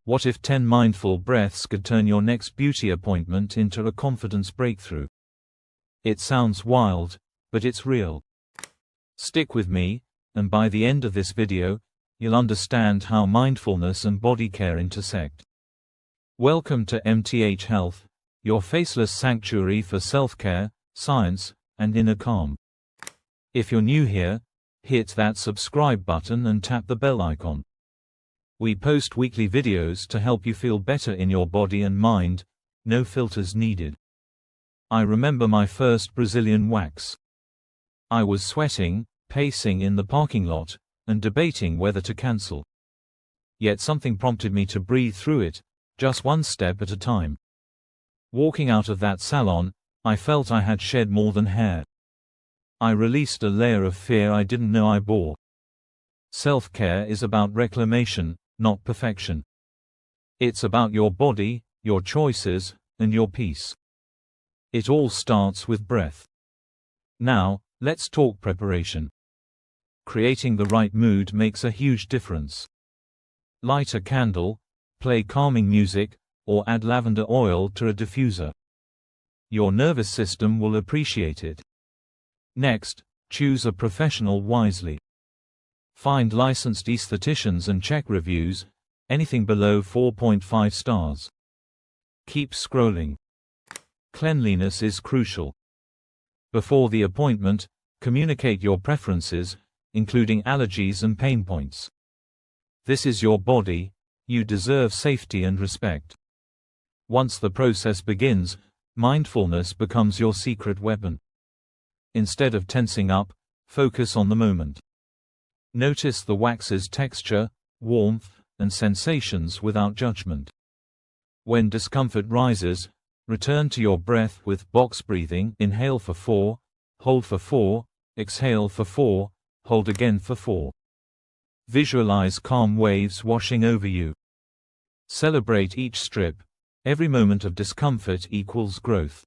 What if 10 mindful breaths could turn your next beauty appointment into a confidence breakthrough? It sounds wild, but it's real. Stick with me, and by the end of this video, you'll understand how mindfulness and body care intersect. Welcome to MTH Health, your faceless sanctuary for self-care, science, and inner calm. If you're new here, hit that subscribe button and tap the bell icon. We post weekly videos to help you feel better in your body and mind, no filters needed. I remember my first Brazilian wax. I was sweating, pacing in the parking lot, and debating whether to cancel. Yet something prompted me to breathe through it, just one step at a time. Walking out of that salon, I felt I had shed more than hair. I released a layer of fear I didn't know I bore. Self-care is about reclamation, not perfection. It's about your body, your choices, and your peace. It all starts with breath. Now, let's talk preparation. Creating the right mood makes a huge difference. Light a candle, play calming music, or add lavender oil to a diffuser. Your nervous system will appreciate it. Next, choose a professional wisely. Find licensed estheticians and check reviews, anything below 4.5 stars. Keep scrolling. Cleanliness is crucial. Before the appointment, communicate your preferences, including allergies and pain points. This is your body, you deserve safety and respect. Once the process begins, mindfulness becomes your secret weapon. Instead of tensing up, focus on the moment. Notice the wax's texture, warmth, and sensations without judgment. When discomfort rises, return to your breath with box breathing. Inhale for 4, hold for 4, exhale for 4, hold again for 4. Visualize calm waves washing over you. Celebrate each strip. Every moment of discomfort equals growth.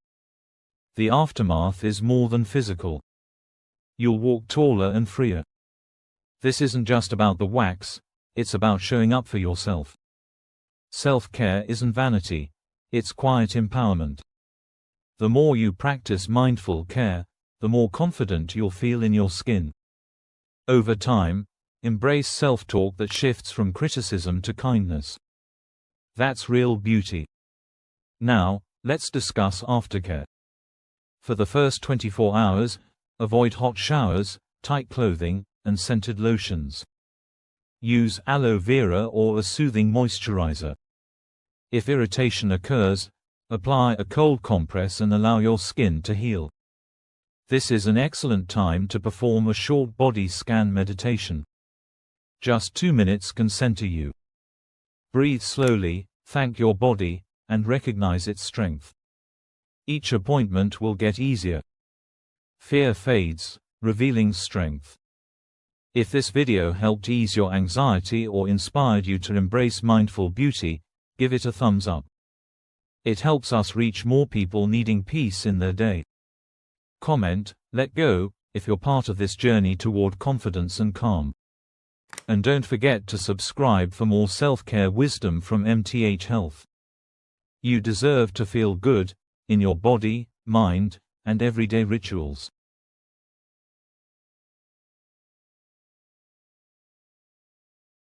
The aftermath is more than physical. You'll walk taller and freer. This isn't just about the wax, it's about showing up for yourself. Self-care isn't vanity, it's quiet empowerment. The more you practice mindful care, the more confident you'll feel in your skin. Over time, embrace self-talk that shifts from criticism to kindness. That's real beauty. Now, let's discuss aftercare. For the first 24 hours, avoid hot showers, tight clothing, and scented lotions. Use aloe vera or a soothing moisturizer. If irritation occurs, apply a cold compress and allow your skin to heal. This is an excellent time to perform a short body scan meditation. Just 2 minutes can center you. Breathe slowly, thank your body, and recognize its strength. Each appointment will get easier. Fear fades, revealing strength. If this video helped ease your anxiety or inspired you to embrace mindful beauty, give it a thumbs up. It helps us reach more people needing peace in their day. Comment, let go, if you're part of this journey toward confidence and calm. And don't forget to subscribe for more self-care wisdom from MTH Health. You deserve to feel good, in your body, mind, and everyday rituals.